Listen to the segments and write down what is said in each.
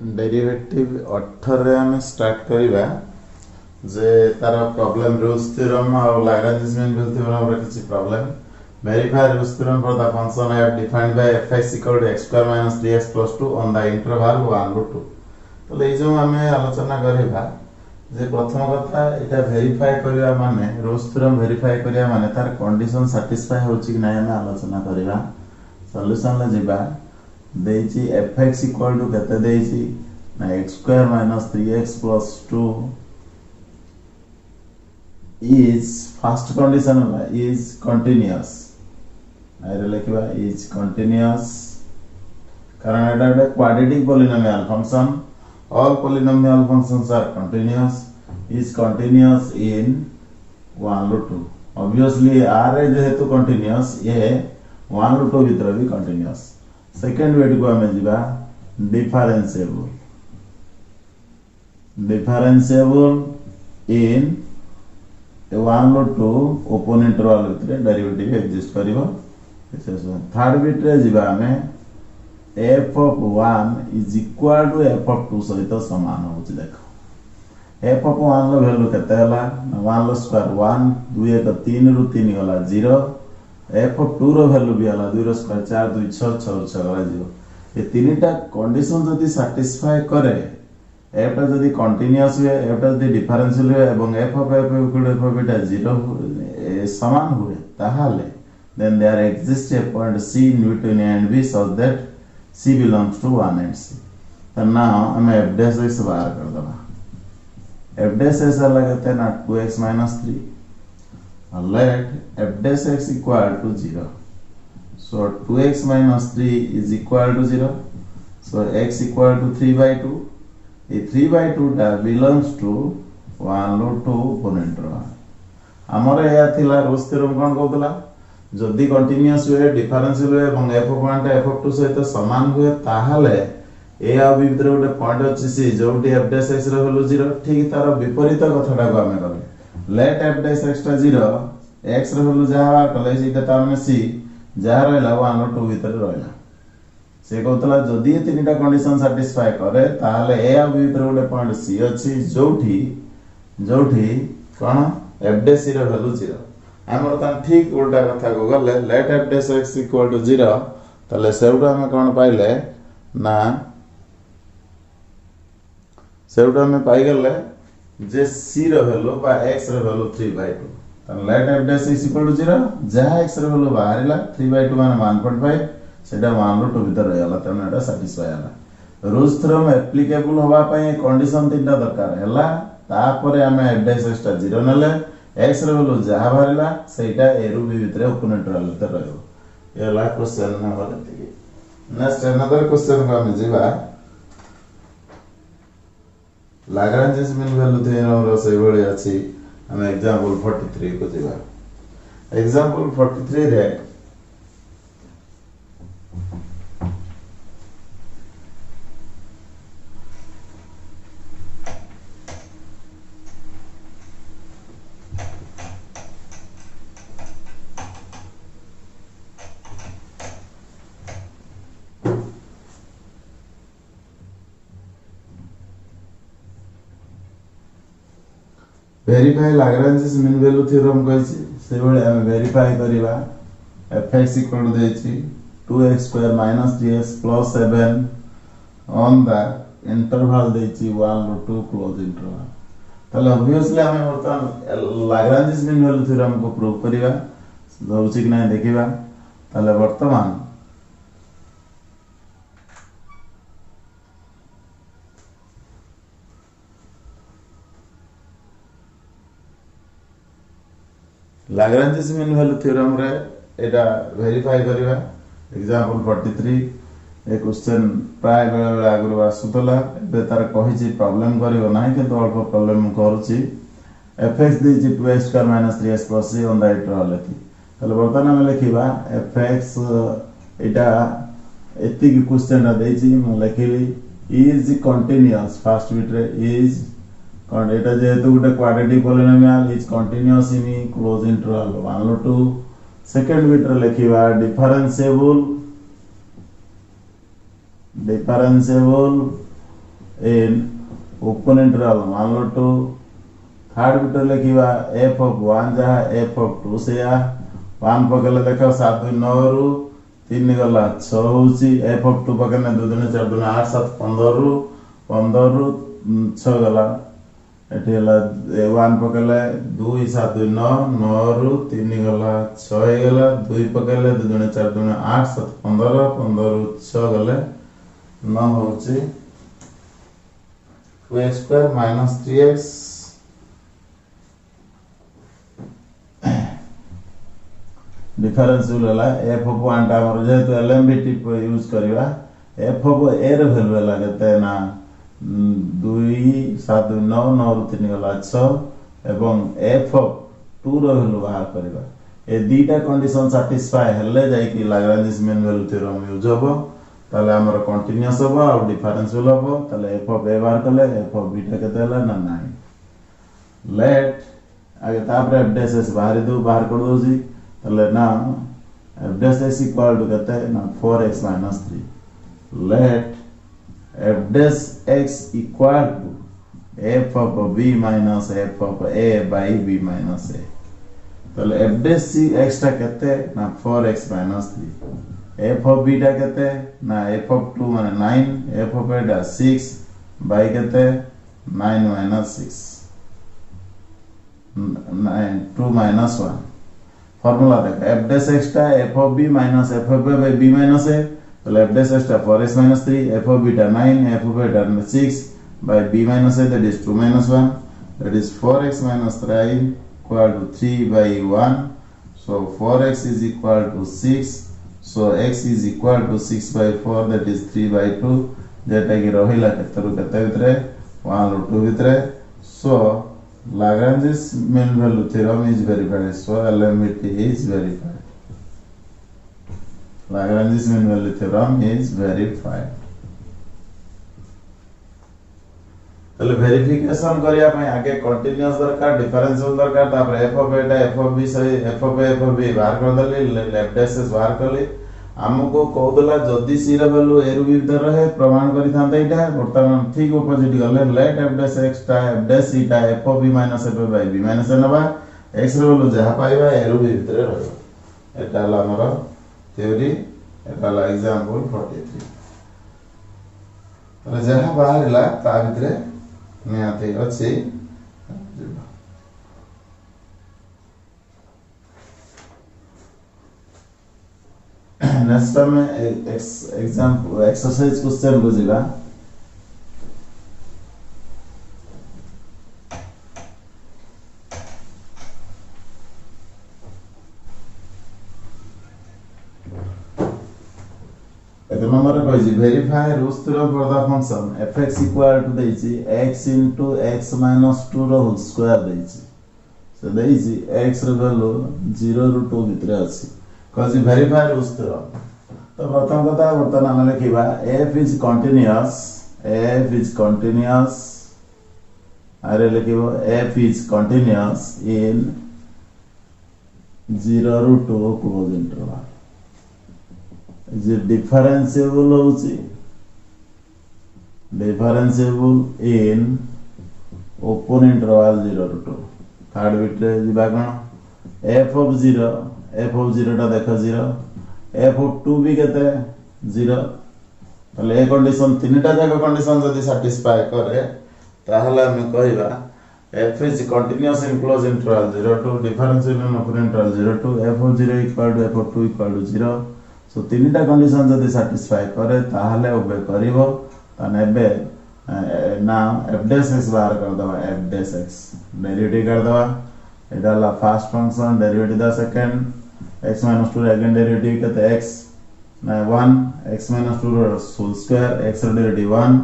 Derivative 18 आम start करवा जे तार प्रॉब्लम रूल्स थ्योरम और लाग्रांज मीन वैल्यू थ्योरम रे किछि problem verify rules theorem for the function I have defined by fx = x² - 3x + 2 on the interval 1 ରୁ 2। तो ले जो आम आलोचना करबा जे प्रथम कथा एटा वेरीफाई करबा माने रूल्स थ्योरम वेरीफाई करबा माने तार कंडीशन सैटिस्फाई होछि कि नै आम आलोचना करबा। सॉल्यूशन ले जिबा देछि fx = केते देछि ना x² - 3x + 2 is first condition is continuous आइरे लिखिबा is continuous कारण एटा एक quadratic polynomial function all polynomial functions are continuous is continuous in 1 ରୁ 2 obviously r जेहेतु continuous ये 1 ରୁ 2 भीतर भी continuous। सेकंड वेट को हमें जीवा डिफरेंशिएबल इन 1 ରୁ 2 ओपन इंटरवल भीतर डेरिवेटिव एग्जिस्ट करिवो। थर्ड वेट रे जीवा हमें f(1) = f(2) सहित समान होची। देखो f(1) रो वैल्यू केते हला 1 रो स्क्वायर 1 2 1 3 ରୁ 3 गला 0 f(2) रो वैल्यू भी हला 2 रो स्क्वायर 4 2 6 6 6 गला 0। ये तीनटा कंडीशन जदी सैटिस्फाई करे f टा जदी कंटीन्यूअस हुए f टा जदी डिफरेंशियल हुए एवं f ऑफ f = f 0 समान हुए ताहाले then there exists a point c in between a and b such that c belongs to 1 and c। तो now हम f dash x बाहर कर दबा f dash x लगते ना 2x - 3 let f dash x = 0 so 2x - 3 is equal to 0 so x = 3/2 ये 3/2 टा belongs to 1 ରୁ 2 ओपन इंटरवल। हमर या थिला रूल्स थ्योरम कोन कहतला जदि कंटीन्यूअस हुए डिफरेंशियल हुए एवं f(1) टा f(2) सहित समान हुए ताहाले ए आ भीतर गोटे पॉइंट अछि सी जोटी f dash x रो वैल्यू 0 ठीक तार विपरीत कथाटा को हमें करले लेट f dash x टा 0 x रो वैल्यू जहा कले सीटा ता हमने c जहा रहला 1 ରୁ 2 भीतर रहला से कहतला जदि ये तीनटा कंडीशन सैटिस्फाई करे ताहाले ए आ भीतर गोटे पॉइंट c अछि जोठी कोन f dash रो वैल्यू 0 हमर त ठीक उल्टा कथा को गले लेट f dash x = 0 तले सेउडा हम कोन पाइले ना सेउडा में पाई गले जे c रो वैल्यू बा x रो वैल्यू 3/2 त लेट f dash x = 0 जहा x रो वैल्यू बाहरिला 3/2 माने 1.5 सेटा 1 ରୁ 2 भीतर रहला त एटा सैटिस्फाई हला। रूल्स थ्योरम एप्लीकेबल होबा पई कंडीशन तीनटा दरकार हला तापरे हमें f dash x टा 0 नले x रो वैल्यू जहा बाहरिला सेटा a ରୁ b भीतर ओपन इंटरवल भीतर रहयो। ये ला question number 3। Next another question को हम जीवा लाग्रांज मीन वैल्यू थ्योरम रो से बळे अछि हम एग्जांपल 43 को जीवा। एग्जांपल 43 रे verify Lagrange mean value theorem कहछि से बळे हम वेरीफाई करबा fx = देछि 2x² - 3x + 7 on the interval देछि 1 ରୁ 2 क्लोज इंटरवल। तले ऑब्वियसली हम वर्तमान लाग्रांज मीन वैल्यू थ्योरम को प्रूव करबा होछि कि नै देखिबा। तले वर्तमान लाग्रांज मीन वैल्यू थ्योरम रे एटा वेरीफाई करबा। एग्जांपल 43 ए क्वेश्चन प्राय बेला बेला आगु आसुतला बे तार कहिछि प्रॉब्लम करिवो नाही किंतु अल्प प्रॉब्लम करूछि fx देछि 2x² - 3x + c on the interval एति तले बर्तन हम लिखिबा fx एटा एति की क्वेश्चन रा देछि म लिखिली इज कंटीन्यूअस फर्स्ट बिट रे इज एटा जेहेतु गोटे quadratic polynomial is continuous in close interval 1 ରୁ 2। सेकंड बिट रे लिखिबा डिफरेंशिएबल इन ओपन इंटरवल मान लो टू थर्ड बिट लिखा एफ ऑफ 1 जहाँ एफ ऑफ 2 से 1 पकड़े देख 7 2 9 रु 3 गला 6 होची एफ ऑफ 2 पकड़ने 2 2 4 2 8 7 15 रु 6 गला एठी हला 1 पकड़ले 2 7 2 9 9 रु 3 गला 6 गला 2 पकड़ले 2 2 4 2 8 7 15 15 रु 6 गले 9 होची 2x square minus 3x differential होला f ऑफ 1 टा हमर जेतु एलएमबीटी यूज करबा f ऑफ a रे वैल्यू होला केते ना 2 7 2 9 9 रु 3 गला 6 एवं f ऑफ 2 रो वैल्यू बाहर करबा ए दीटा कंडीशन सैटिस्फाई हेले जाई कि Lagrange mean value theorem use होबो ताले हमर कंटीन्यूअस होबो और डिफरेंशियल होबो ताले f ऑफ a बाहर करले f ऑफ b टा केते होला ना 9 लेट आगे तापर f डैश बाहर दो बाहर कर दो जी ताले ना f dash is equal to कहते हैं ना 4x minus 3 let f dash x equal to f of b minus f of a by b minus a ताले f dash x टा कहते हैं ना 4x minus 3 f of b टा कहते हैं ना f of 2 माने 9 f of a टा 6 by कहते हैं 9 minus 6 9 2 minus 1 फॉर्मूला देखो f dash x टा f of b minus f of a by b minus a तो f dash x टा 4x minus 3 f of b टा 9 f of a टा 6 by b minus a that is 2 minus 1 that is 4x minus 3 equal to 3 by 1 so 4x is equal to 6 so x is equal to 6 by 4 that is 3 by 2 जेटा कि रहिला केतरु केते भितरे 1 रो 2 भितरे so Lagrange's mean value theorem is verified. So LMT is verified. Lagrange's mean value theorem is verified. तले verification करिया पय आगे continuous दरकार डिफरेंशियल दरकार तापर f of a f of b सही f of a f of b बाहर कर दली लेफ्ट डैशेस बाहर करली हमको कहदला जदी c ର वैल्यू a ରୁ b ଭିତରେ रहे प्रमाण करि थांता इटा वर्तमान ठीक ऑपोजिट गले लेट f dash x टा f dash c टा f of b minus f by b minus a नबा x ର वैल्यू जहा पाइबा a ରୁ b ଭିତରେ रहबो एटा ला हमर थ्योरी एटा ला एग्जांपल 43 तले जहा बाहरला ता भितरे नियाते अछि नेक्स्ट में एग्जांपल एक्सरसाइज क्वेश्चन बुझिबा एक नंबर कहि verify roots theorem for the function fx equal to देछि x into x minus 2 रो होल स्क्वायर देछि से देछि x रो वैल्यू 0 ରୁ 2 भितरे अछि कज वेरीफाई रूट्स थ्योरम तो प्रथम कथा वर्तमान हम लिखिबा f is continuous are लिखिबो f is continuous in 0 ରୁ 2 क्लोज इंटरवल is differentiable होची differentiable in open interval 0 ରୁ 2 थर्ड बिट रे जिबा कोन f of 0 टा देखो 0 f of 2 भी केते 0 तले ए कंडीशन तीनटा जाक कंडीशन जदी सैटिस्फाई करे ताहले हम कहिबा f is continuous in closed interval 0 to differentiable in open interval 0 to f of 0 equal to f of 2 equal to 0 so तीनटा कंडीशन जदी सैटिस्फाई करे ताहले ओबे करिवो तनेबे नाउ f dash x बाहर कर दवा f dash x डेरिवेटिव कर दवा एटा ला first function derivative the second x minus 2 again derivative केते x ना 1 x minus 2 रो होल स्क्वायर x रो डेरिवेटिव 1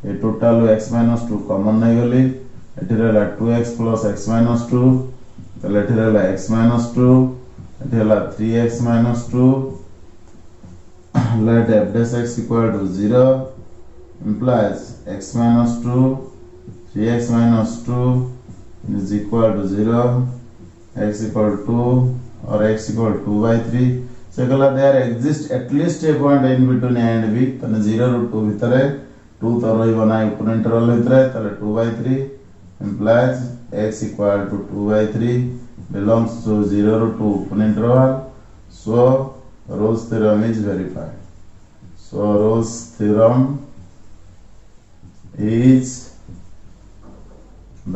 ए टोटल x minus 2 कॉमन नै गली एठी रहला 2x plus x minus 2 तले एठी रहला x minus 2 एठी रहला 3x minus 2 let f dash x equal to 0 implies x minus 2 3x minus 2 is equal to 0 x equal to 2 or x equal to 2 by 3 so kala there exists at least a point in between a and b तने 0 ରୁ 2 भितरे 2 तो रहिबो ना open interval भितरे ताले 2/3 implies x equal to 2/3 belongs to 0 to 2 open interval. So Rolle's theorem is verified. So Rolle's theorem is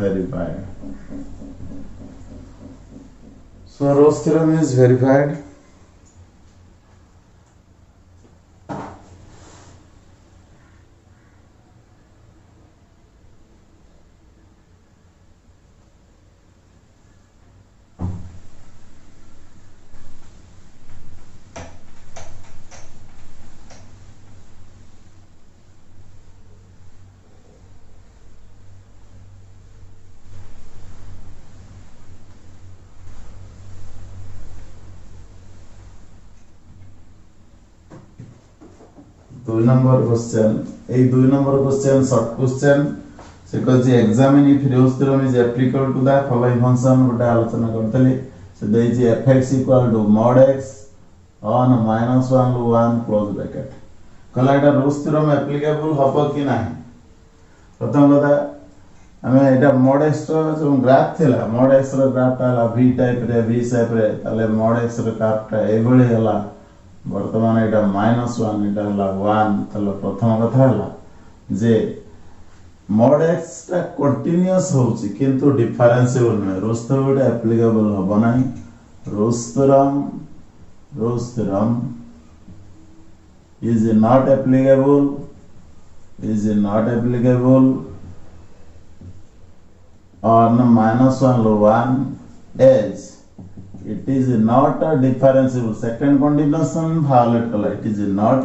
verified. So Rolle's theorem is verified. दुई number question ए दुई नंबर क्वेश्चन शॉर्ट क्वेश्चन से कहछि examine if Rolle's theorem is applicable to the following function गोटे आलोचना करतले से देछि fx equal to mod x on -1 to 1 close bracket कला एटा रोल्स थ्योरम एप्लीकेबल हबो कि नाही प्रथम कथा हमें एटा mod x जो ग्राफ थिला mod x रो ग्राफ ताला v टाइप रे v शेप रे ताले mod x रो ग्राफ ता एभଳି हला वर्तमान एटा -1 एटा हला 1 तले प्रथम कथा हला जे mod x ता कंटीन्यूअस होउची किंतु डिफरेंशिएबल नै रोल्स थ्योरम एप्लीकेबल हबो नाही Rolle's theorem is not applicable on -1 to 1 as it is not a differentiable. Second condition violate kala. It is not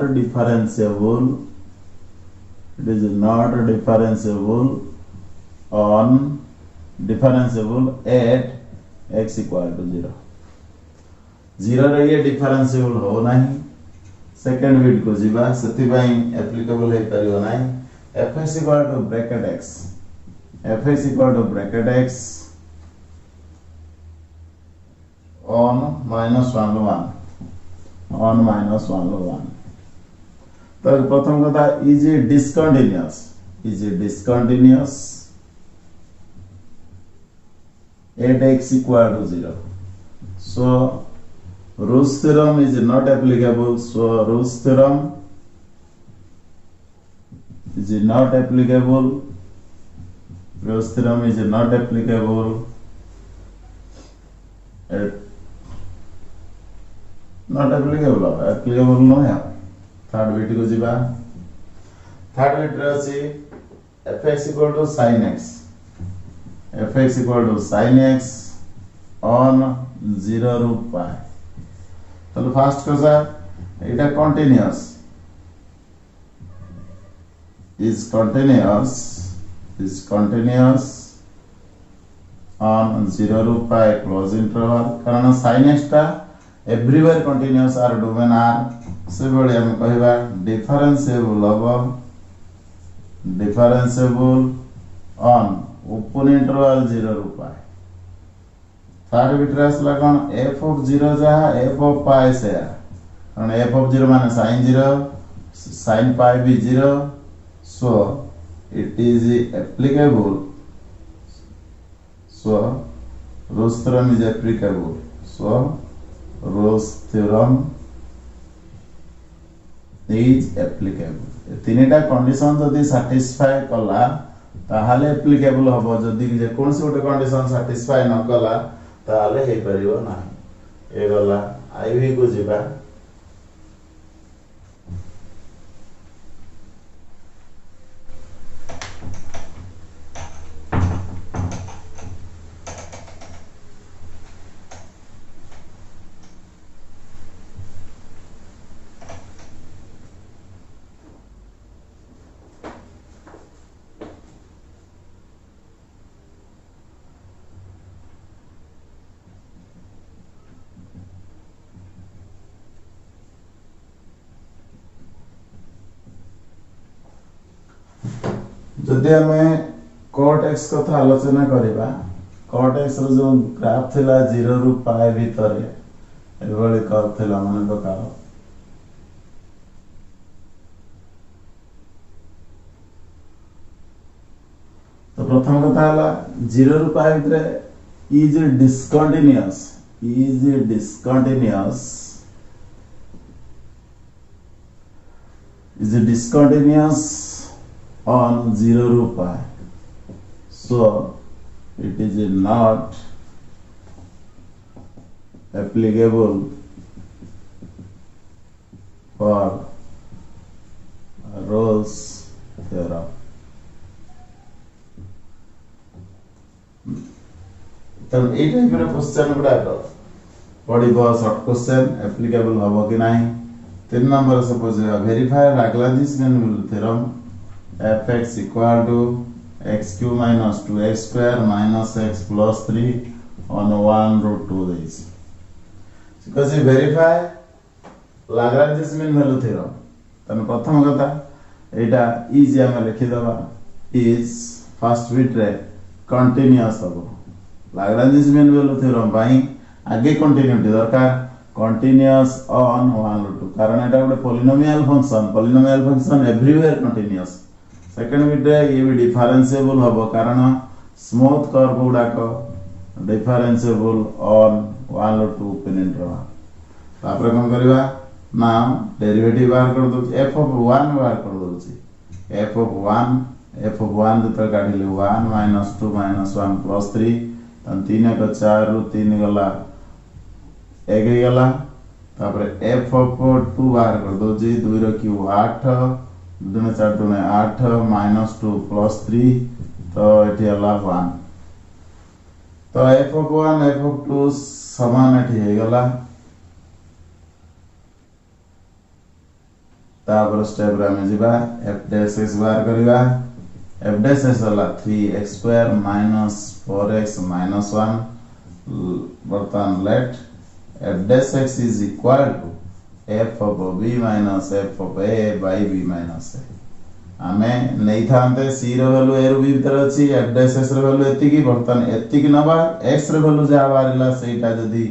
differentiable at x equal to 0. 0 रे ये differentiable हो नहीं. Second bit को जीवा सती भाई applicable है परियो नहीं. fx equal to bracket x on -1 to 1 तो प्रथम कथा is it discontinuous at x equal to 0. So Rolle's theorem is not applicable. So Rolle's theorem is not applicable. Rolle's theorem is not applicable at not applicable no है. Third bit को जीवा third bit रे अछि fx equal to sin x on 0 ru pi. तो first कसा एटा continuous is continuous on 0 to pi close interval कारण sin x ता everywhere continuous are domain r से बड़े हम कहबा differentiable on open interval 0 to pi. Third bit Rasla cone f of 0 जहा f of pi से कारण f of 0 माने sin 0 sin pi भी 0. So it is applicable. So Rolle's theorem is applicable. So Rolle's theorem is applicable. तीनटा condition जदी satisfy कला ताहाले applicable हबो जदी जे कोनसे गोटे कंडीशन सैटिस्फाई न कला ताहाले हे परिबो ना. ए गला आईवी को जिबा जदि हमें cot x कथा आलोचना करिबा cot x रो जो ग्राफ थिला 0 रु पाई भितरे एभली कर्व थिला मन पकाओ प्रथम कथा हला 0 रु पाई भितरे is डिस्कंटिन्यूअस on 0 ru pi, so it is not applicable for Rolle's theorem. तो ये टाइप रे क्वेश्चन गुडा पड़िबो शॉर्ट क्वेश्चन एप्लीकेबल हबो कि नाही 3 number suppose verify Lagrange mean theorem fx equal to x³ minus 2x square minus x plus 3 on 1 root 2 देइछि because ये verify Lagrange mean value theorem तने प्रथम कथा एटा इज हम लिखि दबा इज फर्स्ट बिट रे कंटीन्यूअस हबो Lagrange mean value theorem by आगे कंटीन्यूटी दरकार कंटीन्यूअस ऑन 1 root 2 कारण एटा गोटे polynomial function everywhere continuous second bit रे ये भी डिफरेंशिएबल हबो कारण स्मूथ कर्व गुडाको डिफरेंशिएबल ऑन 1 root 2 पेनिंट रहा तापर कोन करबा ना डेरिवेटिव बाहर कर दो f of 1 बाहर कर दो f of 1 Jat काढिले 1 minus 2 minus 1 plus 3 तन 3 का 4 रु 3 गला 1 गला तापर f of 2 बाहर कर दो 2 रो क्यू 8 2 4 2 8 minus 2 plus 3 तो एठी हला 1 तो f of 1 f of 2 समान एठी हे गला तापर स्टेप रे हम जिबा f dash x बाहर करबा f dash x हला 3x square minus 4x minus 1 बर्तन late f dash x is equal to f of b minus f of a by b minus a हमें नहीं थांते c रो वैल्यू a रो b भीतर अछि f dash x रो वैल्यू एति की बर्तन एति की नबा x रो वैल्यू जा बारिला सेटा जदी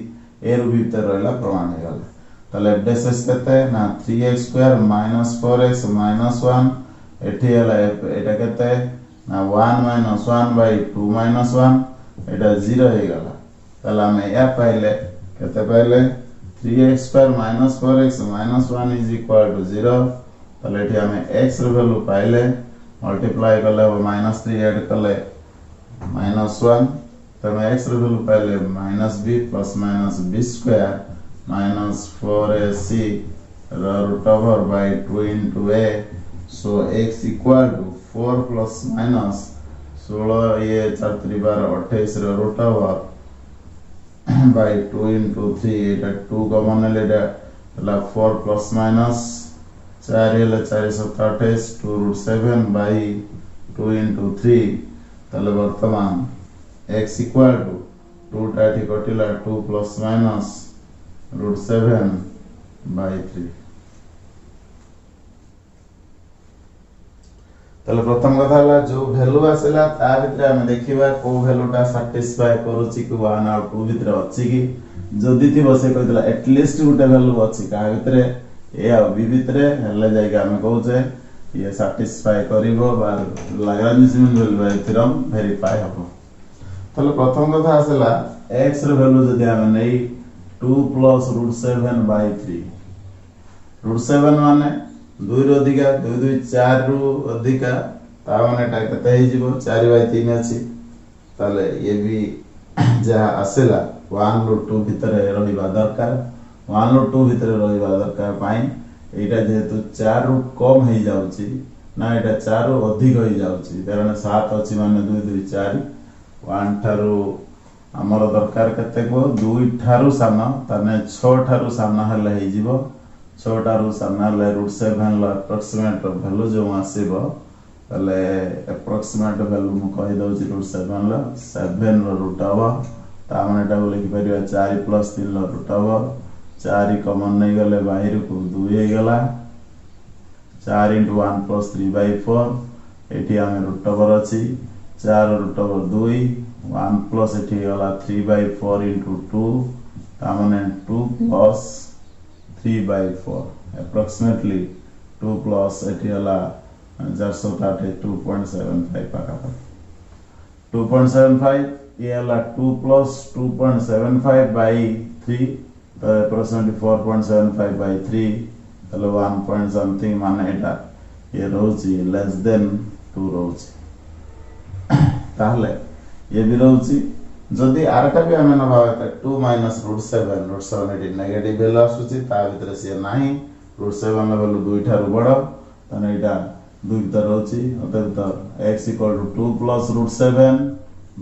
a रो b भीतर रहला प्रमाण हे गला तले f dash x केते ना 3x square minus 4x minus 1 एठी हला एटा केते ना 1 minus 1 by 2 minus 1 एटा 0 हे गला तला में या पहले केते पहले 3x square minus 4x minus 1 is equal to 0 तले एठी हमें x रो वैल्यू पाइले मल्टीप्लाई करले minus 3 ऐड करले minus 1 तो मैं x रो वैल्यू पाइले minus b plus minus b square minus 4ac root over by 2 into a so x equal to 4 plus minus 16 ये 4 3 12 28 root over by 2 into 3 এটা 2 कॉमन ले ला 4 plus minus 4 ले 4 7 28 2 root 7 by 2 into 3 तले वर्तमान x equal to 2 टाटी कटिला 2 plus minus root 7 by 3 तले प्रथम कथा हला जो वैल्यू आसेला ता भितरे हम देखिबा को वैल्यूटा सैटिस्फाई करूची कि 1 और 2 भितरे अछि कि जदी थी बसे कहतला एटलीस्ट गुटे वैल्यू अछि का भितरे ए आ बी भितरे हले जाय कि हम कहउचे ये सैटिस्फाई करिवो बा Lagrange mean value theorem verify हबो तले प्रथम कथा आसेला x रो वैल्यू जदी हम नै 2 plus root 7 by 3 root 7 माने 2 रो अधिका 2 2 4 रो अधिका ता माने टा कते हे जिवो 4 by 3 अछि ताले ये भी जहा आसेला 1 root 2 भीतर रहिबा दरकार 1 root 2 भीतर रहिबा दरकार पाई एटा जेतु 4 रो कम हे जाउची ना एटा 4 रो अधिक हे जाउची कारण 7 अछि माने 2 2 4 1 थारो हमर दरकार कते को 2 ठारू साना तने 6 ठारू साना हले हे जिवो 6 ठारू साना ले रूट 7 ला अप्रोक्सीमेट वैल्यू जो आसीबो तले अप्रोक्सीमेट वैल्यू मु कहि दउची रूट 7 ला 7 रो रूट आवा ता माने टा लिखि परिबा 4 + 3 ला रूट आवा 4 कॉमन नै गले बाहिर को 2 हे गला 4 * 1 + 3/4 एठी हम रूट ओवर अछि 4 रूट ओवर 2 1 plus एठी गला 3/4 into 2 ता माने 2 plus 3/4 approximately 2 plus एठी गला 432.75 पाका 2.75 ये हला 2 plus 2.75 by 3 तो approximately 4.75 by 3 तले 1 point something माने एटा ये रोची less than 2 रोची ताहले ये भी रोची जदि आरटा भी आमे नबा 2 minus √7 एटी नेगेटिव वैल्यू आसुची ता भितर से नाही √7 ला वैल्यू 2 ठारु बड़ तने एटा 2 भितर रोची अतः तो x equal to 2 plus √7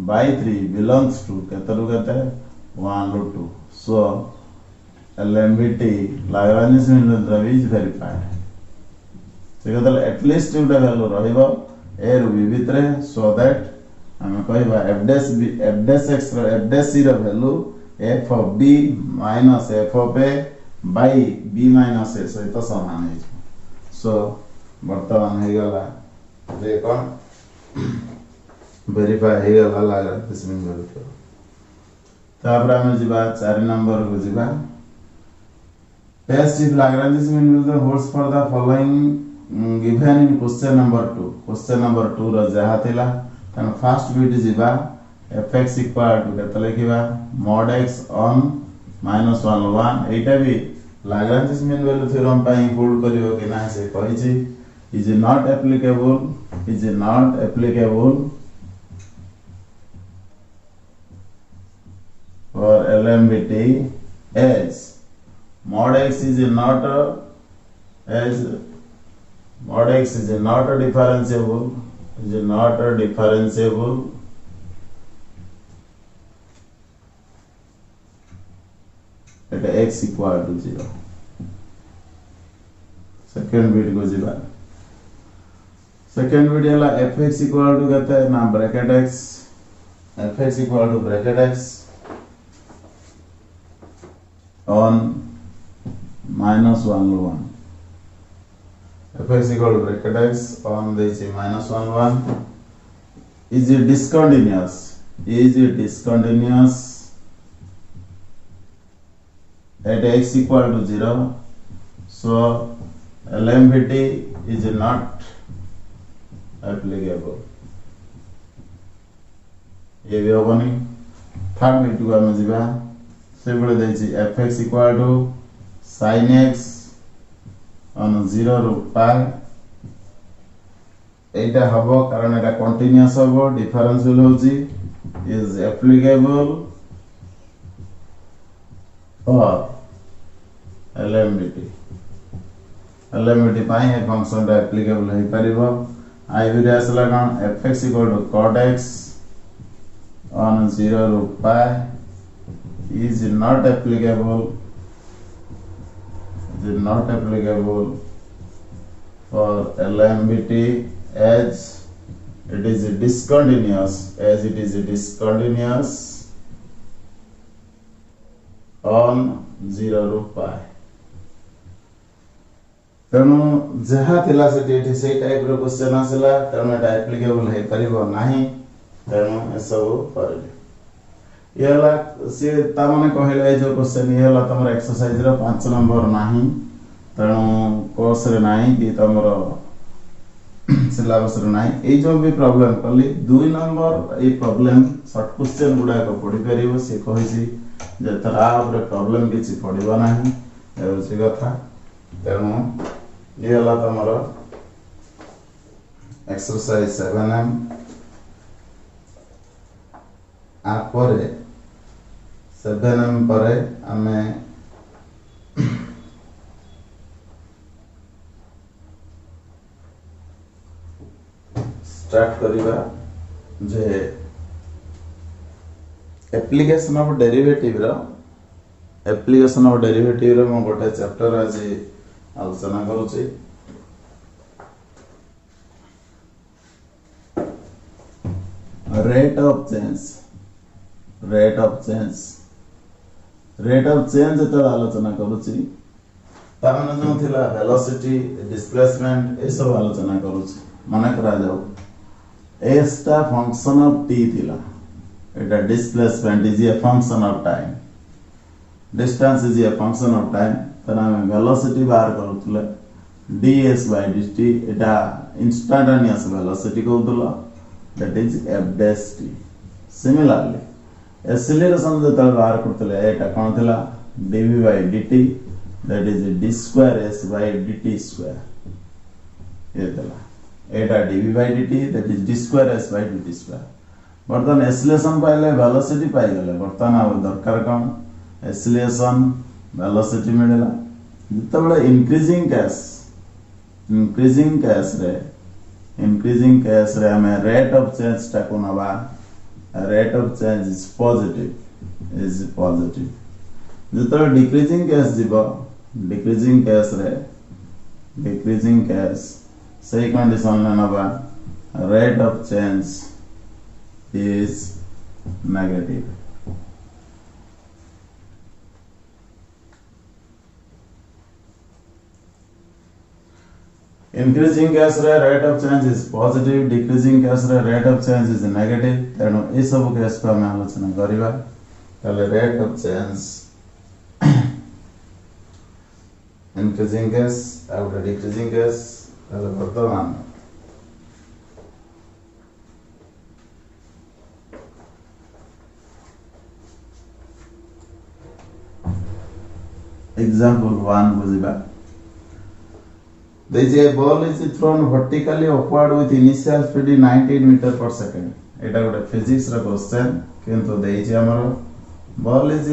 by 3 belongs to केतरु केते 1/2 so LMBT Lagrange mean value is verified ठीक है at least उटा वैल्यू रहइबो a रो b भितरे so that हम कहबा f dash x रो f dash c रो value f of b minus f of a by b minus a सहित समान है so वर्तमान हे गला जे कोन वेरीफाई हे गला Lagrange mean value तापर हम जिबा 4 नंबर को जिबा test if Lagrange mean value holds for the following given in question number 2 question number 2 रो जहा थिला तन फर्स्ट बिट जिबा fx equal to केते लिखिबा mod x on -1 1 एटा भी Lagrange mean value थ्योरम पई होल्ड करियो कि ना से कहि छी is not applicable for LMBT as mod x is not differentiable at x equal to 0 second bit go jiba second bit है fx equal to कहते हैं ना bracket x fx equal to bracket x on -1 1 fx equal to bracket x on this -1 1 is it discontinuous at x equal to 0 so LMBT is not applicable ये भी होबनी third bit को हम जिबा से बळे दैछि fx equal to sin x on 0 ରୁ π एटा हबो कारण एटा continuous हबो डिफरेंशियल होची is applicable for LMBT pi a function रा एप्लीकेबल हे परिबो आई भी आसला कोन fx equal to cot x on 0 ରୁ π is not applicable for LMBT as it is discontinuous on 0 ରୁ π तेणु जहा थिला से टाइप रो क्वेश्चन आसला तेणु एटा एप्लीकेबल हे परिबो नाही तेणु ए सब परले येला से ता माने कहले जो क्वेश्चन येला तमर एक्सरसाइज रो 5 नंबर नाही तेणु कोर्स रे नाही कि तमर सिलेबस रे नाही ए जो भी प्रॉब्लम कली 2 नंबर ए प्रॉब्लम शॉर्ट क्वेश्चन गुडा को पढी परिबो से कहिसी जे तरा ऊपर प्रॉब्लम किछि पढिबो नाही ए से कथा तेणु ये वाला तमरो एक्सरसाइज 7m आ परे 7m परे हमें स्टार्ट करिबा जे एप्लीकेशन ऑफ डेरिवेटिव रो मो गोटे चैप्टर आज आलोचना करूची रेट ऑफ चेंज तो आलोचना करूची तामने जो थिला वेलोसिटी डिस्प्लेसमेंट ए सब आलोचना करूची माने करा जाऊ s टा फंक्शन ऑफ t थिला एटा displacement is a function of time distance is a function of time तना हम वेलोसिटी बाहर करूतले ds by dt एटा इंस्टेंटेनियस वेलोसिटी कहउतला that is f dash t. Similarly acceleration जो तल बाहर करते ले एटा कौन थिला dv by dt that is d square s by dt square ये तला एटा dv by dt that is d square s by dt square. बर्तन एक्सेलरेशन पाइले वेलोसिटी पाइ गले बर्तन अब दरकार कौन एक्सेलरेशन वेलोसिटी मिलेला जितबेले इंक्रीजिंग केस रे हमें रेट ऑफ चेंज टा को नबा rate of change is positive जितबेले डिक्रीजिंग केस सही कंडीशन में नबा rate of change is negative. Increasing case रे rate of change is positive, decreasing case रे rate of change is negative. तेणु ये सब केस को हम आलोचना करिबा ताले rate of change increasing case और decreasing case ताले वर्तमान Example 1 बुझिबा There is a ball is thrown vertically upward with initial speed 19 meter per second. एटा गोटे फिजिक्स रा क्वेश्चन किंतु देइछि हमर ball is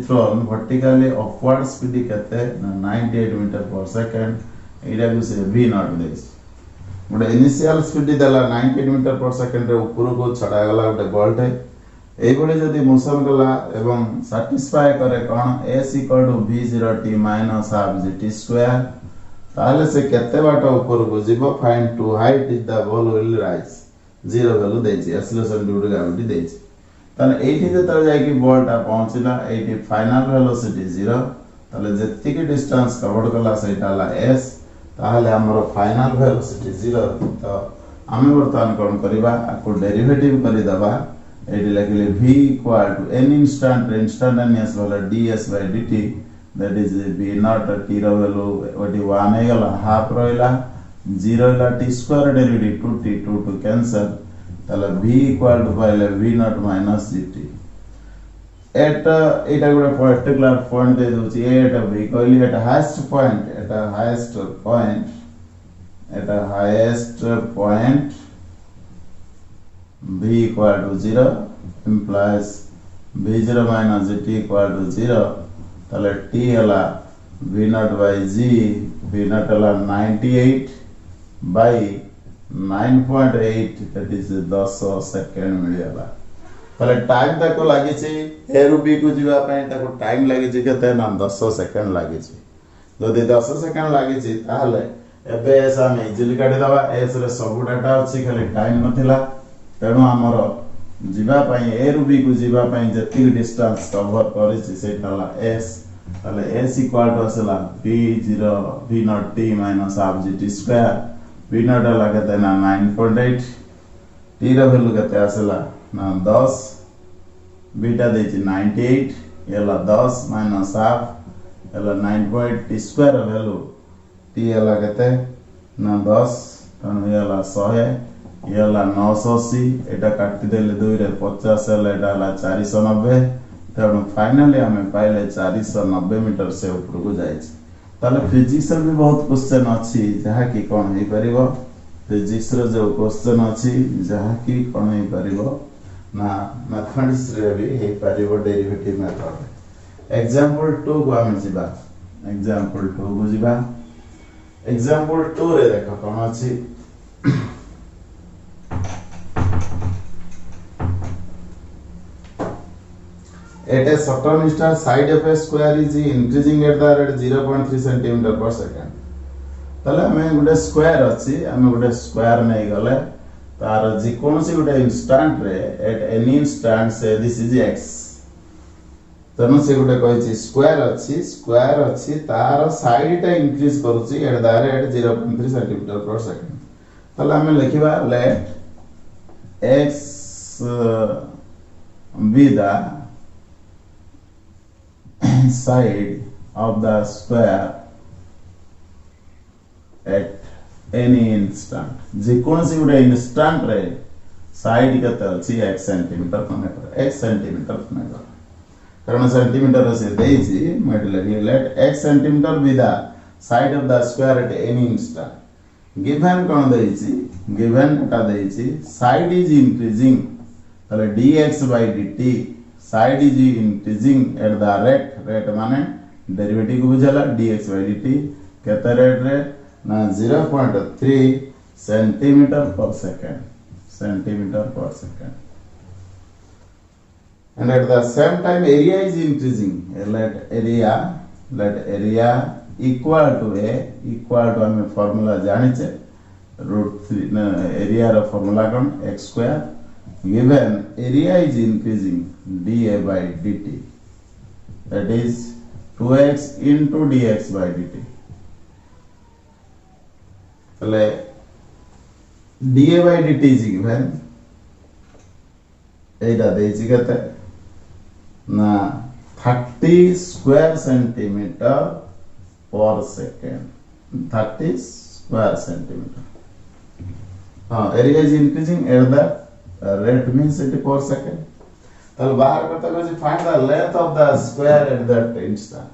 thrown vertically upward speed केते 98 meter per second. एटा को से v नॉट देइछि गोटे इनिशियल स्पीड देला 98 meter per second रे ऊपर को छडा गला गोटे बॉल टे एबोले जदी मोशन गला एवं सैटिस्फाई करे कोन s v0 t - half gt square ताले से केते बाट ऊपर को जीवो find to height is the ball will rise zero value देछि एक्सेलरेशन ड्यू टू ग्रेविटी देछि ताले एठी जे तर जाय कि बॉल टा पहुंचला एठी फाइनल वेलोसिटी 0 ताले जत्ति के डिस्टेंस कवर कला सेटाला s ताले हमरो फाइनल वेलोसिटी 0 तो आमे वर्तमान कोन करबा आको डेरिवेटिव करि दबा एटी लिखले v equal to n instantaneous वाला ds by dt that is v not t रो वैल्यू ओटी 1 हे गला हाफ रोइला 0 ला t square derivative 2 to cancel तले v equal to पाइले v not minus gt एटा गोटे पर्टिकुलर पॉइंट दे दोची एटा v कहली एटा highest point v equal to 0 implies v0 minus gt equal to 0 तले t हला v0 by g v0 हला 98 by 9.8 that is 10 second मिलियला तले time ताको लागि छि a रु b को जीवा पय ताको टाइम लागि छि केते ना 10 सेकंड लागि छि जदि 10 सेकंड लागि छि ताले एबे एसा में इजिली काटी दबा एस रे सब डाटा अछि खाली टाइम नथिला तेणु आमर जीवा पई ए रु बी को जीवा पई जति डिस्टेंस कवर करि छि सेटाला s ताले s इक्वल टू असला v0 v0 t minus half gt square v0 लागते ना 9.8 t रो वैल्यू केते असला ना 10 बीटा देछि 98 एला 10 minus half एला 9.8 t square वैल्यू t एला केते ना 10 तनु एला 100 येला 980 एटा काटि देले 2 रे 50 एला एटा ला 490 तेणु फाइनली हमें पाइले 490 मीटर से ऊपर को जाय छै ताले फिजिक्स रे भी बहुत क्वेश्चन अछि जहा कि कोन हे परिबो फिजिक्स रे जो क्वेश्चन अछि जहा कि कोन हे परिबो ना मैथमेटिक्स रे भी हे परिबो डेरिवेटिव मेथड एग्जांपल 2 को हम जिबा एग्जांपल 2 रे देखो कोन अछि At a certain distance, side of a square is increasing at the rate 0.3 cm per second. तले हमें गुटे स्क्वायर अछि हमें गुटे स्क्वायर नै गले तार जे कोनसी गुटे इंस्टेंट रे एट एनी इंस्टेंट से दिस इज x तनो से गुटे कहै छी स्क्वायर अछि तार साइड टा इंक्रीज करूची at the rate 0.3 cm per second. तले हमें लिखिबा let x be the side of the square at any instant जेकोसी गोटे इंस्टांट रे साइड केते अछि 1 सेंटीमीटर कनेक्टर 1 सेंटीमीटर कनेक्टर कारण सेंटीमीटर से देछि modular let 1 centimetre with the side of the square at any instant given कोन देछि गिवन एटा देछि साइड इज इंक्रीजिंग तले dx by dt side is increasing at the rate माने derivative को बुझला dx by dt केते रेट रे ना 0.3 centimetre per second and at the same time area is increasing let area equal to हमें formula जानिचे √3 area रा formula कौन x square given area is increasing dA by dt that is 2x into dx by dt तले dA by dt is given एटा देछि केते ना 30 square centimetre per second 30 square centimetre हां area is increasing at the rate means it पर second तल बाहर करता को find the length of the square at that instant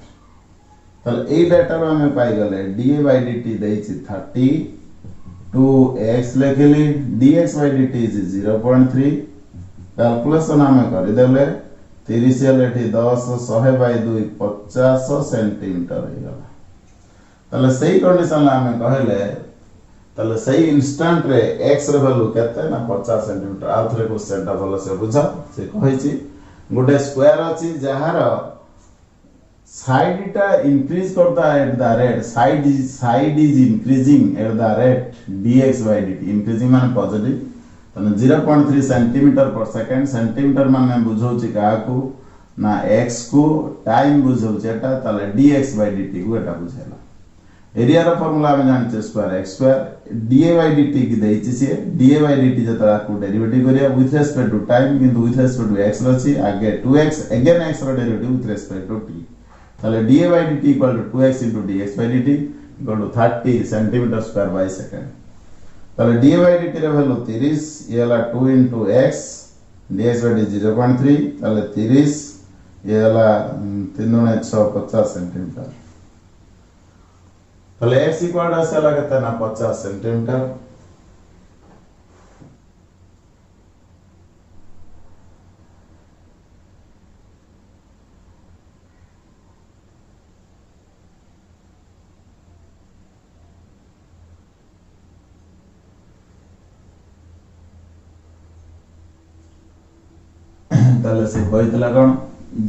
तल ए डेटा रो हमें पाई गले dA by dt देछि 30 2x लेखली dx by dt is 0.3 calculation हमें कर देले 30 एठी 10 100 by 2 50 सेंटीमीटर हे गला तले सही कंडीशन ला हमें कहले तले सही इंस्टेंट रे x रे वैल्यू केते ना 50 सेंटीमीटर आ थरे क्वेश्चन ता भलो से बुझा से कहिछि गोटे स्क्वायर अछि जहार साइड टा इंक्रीज करता है eight the rate side is increasing at the rate dx by dt increasing माने पॉजिटिव तने 0.3 सेंटीमीटर पर सेकंड सेंटीमीटर माने बुझौछि काकू ना x को टाइम बुझौछि एटा तले dx by dt को एटा बुझेला एरिया रा फार्मूला में जानते square x square dA by dt की देछि से dA by dt जतरा को डेरिवेटिव करिया विथ रेस्पेक्ट टू टाइम किंतु विथ रेस्पेक्ट टू x रछि आगे 2x अगेन x रा derivative with respect to t तले dA by dt equal to 2x into dx by dt equal to 30 centimetre square by second तले dA by dt रे value 30 ये वाला 2 into x dx by dt 0.3 तले 30 ये वाला 3 गुणे 6 50 सेंटीमीटर तले x इक्वल टू से लगता ना 50 सेंटीमीटर तले से कहतला कोन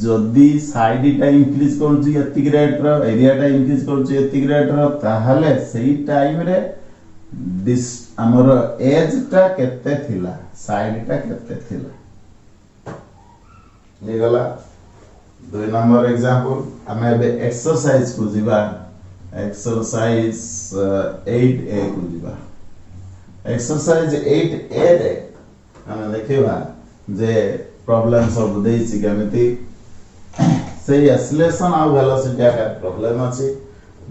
जदी साइड टा इंक्रीज करछि एतिक रेट रो एरिया टा इंक्रीज करछि एतिक रेट रो ताहले सेही टाइम रे दिस हमर एज टा केते थिला साइड टा केते थिला ले गला 2 नंबर एग्जांपल हमें बे एक्सरसाइज को जिबा एक्सरसाइज 8a को जिबा एक्सरसाइज 8a रे हम देखिबा जे प्रॉब्लम सब देछि केमिति से एक्सेलरेशन आ वेलोसिटी का प्रॉब्लम अछि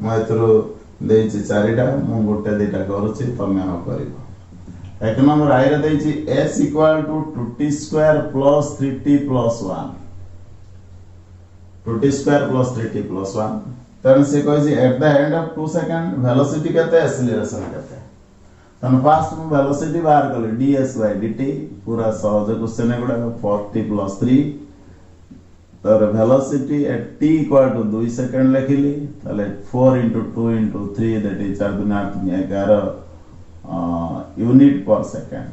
मैथरो देछि चारिटा मु गोटे दिटा करूछि तमे आ करिवो एक नंबर आई रे देछि s equal to 2t square plus 3t plus 1 2t square plus 3t plus 1 तन से कहछि at the end of 2 second velocity केते एक्सेलरेशन केते तन फास्ट में वेलोसिटी बाहर कर ds by dt पूरा सहज क्वेश्चन है गुडा 40 plus 3 तर velocity at t equal to 2 second लिखिली तले 4 into 2 into 3 दैट इज 4 गुना 11 unit per second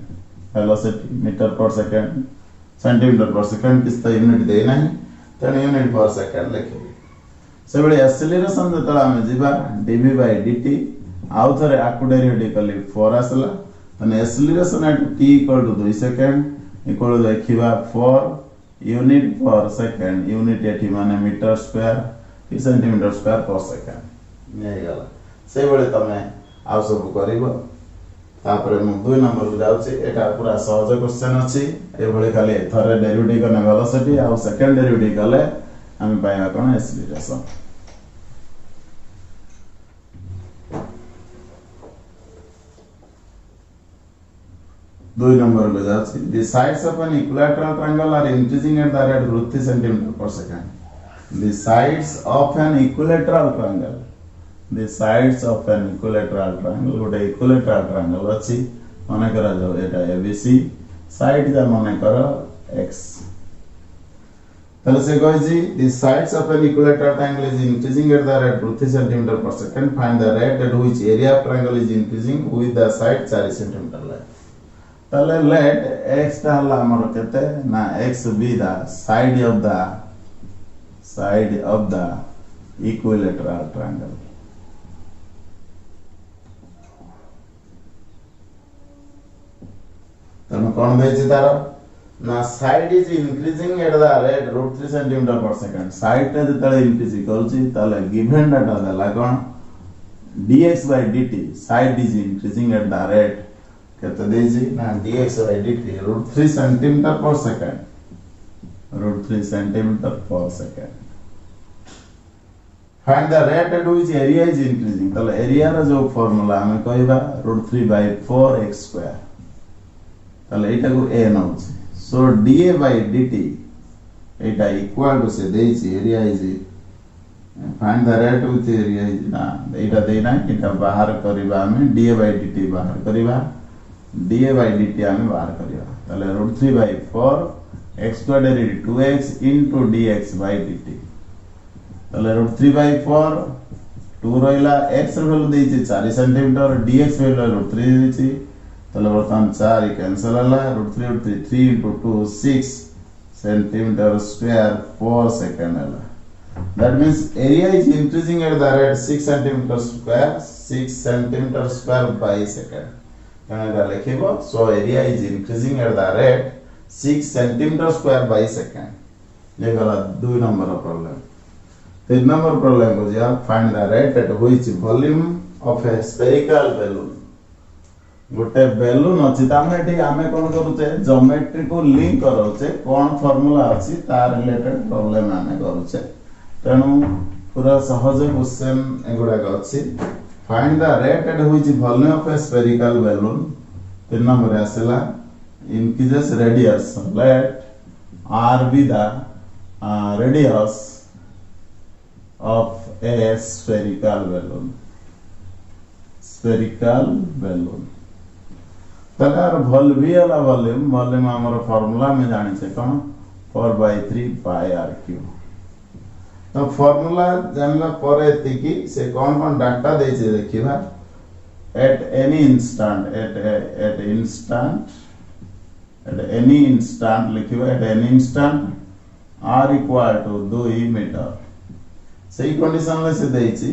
velocity metre per second centimetre per second किस त यूनिट दे नाही तने यूनिट पर सेकंड लिखिली से बळे एक्सेलरेशन जतला हम जिबा dv by dt आउ थरे आकु डेरिवेटिव कली 4 आसला तने acceleration at t equal to 2 सेकंड इक्वल टू देखिबा 4 यूनिट पर सेकंड यूनिट एठी माने मीटर स्क्वायर कि सेंटीमीटर स्क्वायर पर सेकंड नै गला से बळे तमे आउ सब करिवो तापरे मु 2 नंबर जाउची एटा पूरा सहज क्वेश्चन अछि ए भळे खाली थरे डेरिवेटिव कने वेलोसिटी आउ सेकंड डेरिवेटिव कले हम पाइबा कोन एक्सेलरेशन 2 नंबर को जाछि the sides of an equilateral triangle are increasing at the rate √3 centimetre per second the sides of an equilateral triangle the sides of an equilateral triangle गोटे equilateral triangle अछि माने करा जाओ एटा ABC साइड जा माने करा x तले से कहि जी the sides of an equilateral triangle is increasing at the rate 3 cm per second find the rate at which area of triangle is increasing with the side 4 cm line तले let x ता हला हमर केते ना x be the side of the equilateral triangle तमे कोन देछि तार ना side is increasing at the rate √3 centimetre per second side ते जतले इंक्रीज करूची ताले गिवन डाटा देला कोन dx by dt side is increasing at the rate केते देछि ना dx by dt √3 centimetre per second √3 centimetre per second find the rate at which area is increasing ताले area रा जो फार्मूला हमें कहबा √3/4x² ताले एटा को a नउछ सो dA by dt एटा इक्वल टू से देछि area is find the rate with area is ना एटा देना एटा बाहर करबा हमें dA by dt बाहर करबा dA by dt हमें बाहर करबा ताले √3/4 x² is 2x into dx by dt ताले √3/4 2 रहिला x र वैल्यू देछि 4 सेंटीमीटर dx वैल्यू √3 देछि ताले बर्तमान 4 कैंसिल हला √3 3 into 2 6 सेंटीमीटर स्क्वायर 4 सेकंड हला that means area is increasing at the rate 6 centimetre square by second कनेडा लिखिबो so area is increasing at the rate 6 centimetre square by second ये गला 2 number problem 3 number problem को जा find the rate at which volume of a spherical balloon गोटे balloon अछि तामे एठी आमे कोन करूचे ज्योमेट्री को लिंक करूचे कोन फार्मूला अछि तार रिलेटेड प्रॉब्लम आमे करूचे तेनु पूरा सहज क्वेश्चन एगुडा अछि find the rate at which volume of a spherical balloon 3 number आसेला increases radius let r be the radius of a spherical balloon तकार वॉल्यूम हमर फार्मूला में जानि छै कोन 4/3 pi r³ तो फार्मूला जानला पर एति की से कोन डाटा दै छै देखिबा at any instant लिखिबा at any instant r equal to 2 metre सही कंडीशन ले से दै छी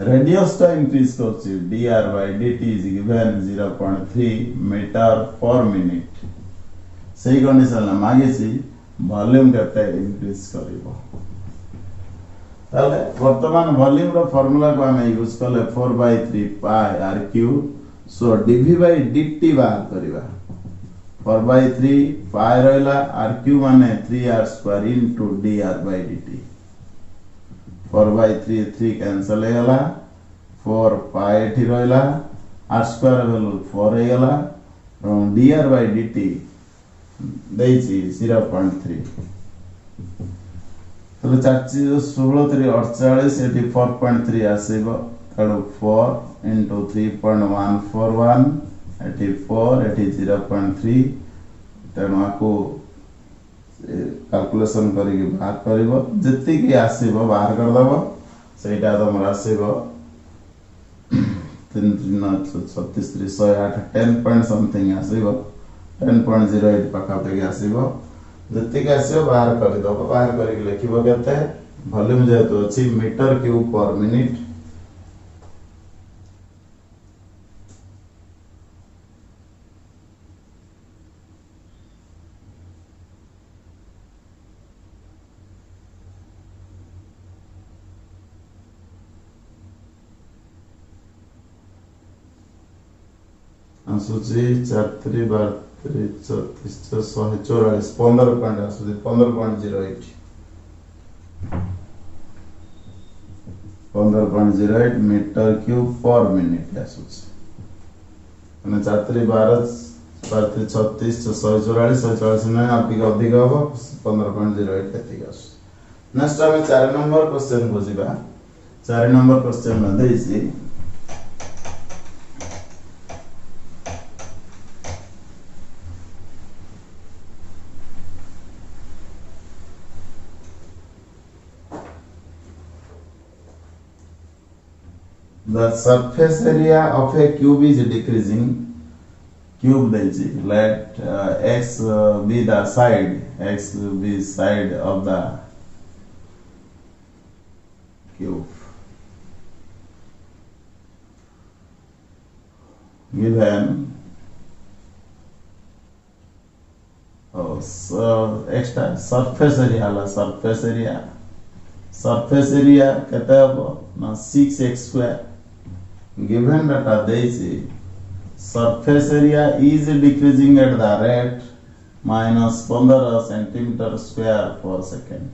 रेडियस टा इंक्रीज करछि dr by dt is given 0.3 metre per minute सही कंडीशन ला मागे छी वॉल्यूम केते इंक्रीज करिवो ताले वर्तमान वॉल्यूम रो फार्मूला को हम यूज करले 4/3 pi r³ so dv by dt बाहर करिवा 4/3 pi रहला r³ माने 3r² into dr by dt 4/3 3 cancel हे गला 4 pi एठी रहला r² वैल्यू 4 हे गला और dr by dt दैछि 0.3 तो 4 16 3 48 एठी 4.3 आसीबो तळो 4 into 3.141 एठी 4 एठी 0.3 तेणु आको कैलकुलेशन करिके बाहर करबो जति की आसीबो बाहर कर दबो सेटा तमरा आसीबो 3 36 308 10 point something आसीबो 10.08 पाखा पे आसीबो जति के आसीबो बाहर कर दबो बाहर करिके लिखिबो केते वॉल्यूम जेतो अछि मीटर क्यूब पर मिनिट आसुची 43 32 34 144 15 पॉइंट आसुची 15.08 15.08 मीटर क्यूब पर मिनिट आसुची माने 43 12 36 144 144 ना अधिक अधिक हम 15.08 एतिक आस। नेक्स्ट आम 4 नंबर क्वेश्चन को जीवा। 4 नंबर क्वेश्चन में देछि the surface area of a cube is decreasing. Cube देछि let x be the side of the cube given extra surface area केते हबो ना 6x square given data देछि surface area is decreasing at the rate minus 15 centimeter square per second.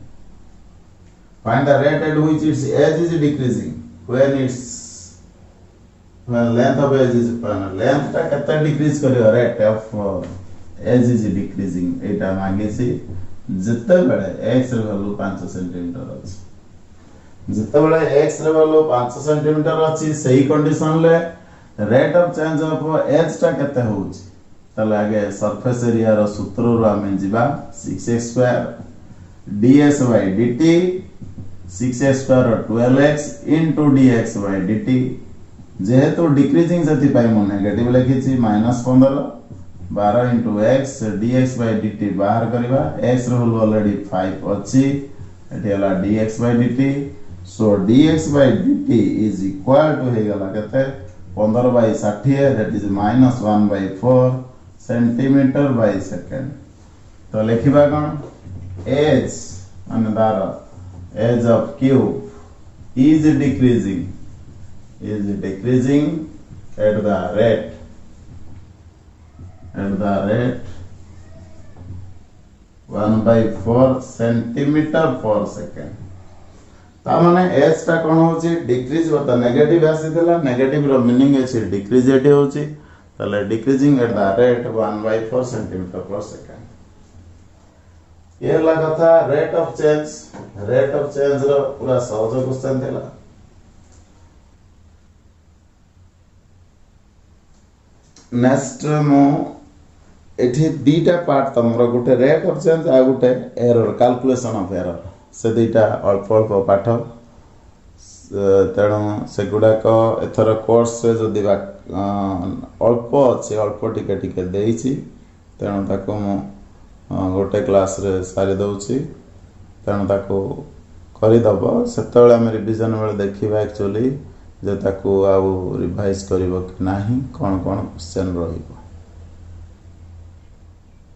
Find the rate at which its edge is decreasing when length of edge is length ता केते decrease करियो rate of edge is decreasing एटा मांगे छी जते बेले x रे value 5 centimetre अछि जते बेले x रे वैल्यू 5 सेंटीमीटर अछि सही कंडीशन ले rate of change of edge टा केते होउची तले आगे सरफेस एरिया रो सूत्र रो हम जिबा 6x square ds by dt 6x square 12x into dx by dt जेहेतु डिक्रीजिंग जति पाई mo negative लिखिछि -15 12 into x dx by dt बाहर करबा x रो वैल्यू ऑलरेडी 5 अछि एठी हला dx by dt so dx by dt is equal to हे गला केते 15 by 60 that is minus 1 by 4 centimeter by second. तो लिखिबा कोन edge माने दार edge of cube is decreasing at the rate 1 by 4 centimeter per second. ता माने as टा कोन होची decrease होता नेगेटिव आसीतला नेगेटिव रो मीनिंग अछि डिक्रीज एटी होची तले decreasing eight the rate 1 by 4 centimetre per second. ये ला कथा रेट ऑफ चेंज रो पूरा सहज क्वेश्चन देला। नेक्स्ट मो एठी दीटा part तमरो Gute rate of change uh Gute error calculation of error से दीटा अल्प अल्प पाठ तेणु सेगुड़ाक एथर कोर्स रे जदि अल्प अच्छे अल्प टिके टिके देइछि तेणु ताको मु गोटे क्लास रे सारी दउछि तेणु ताको करि दबो सेतबेले हम रिवीजन बेले देखिबा एक्चुअली जे ताको आउ रिवाइज करिवो कि नाही कोन कोन क्वेश्चन रहिबो।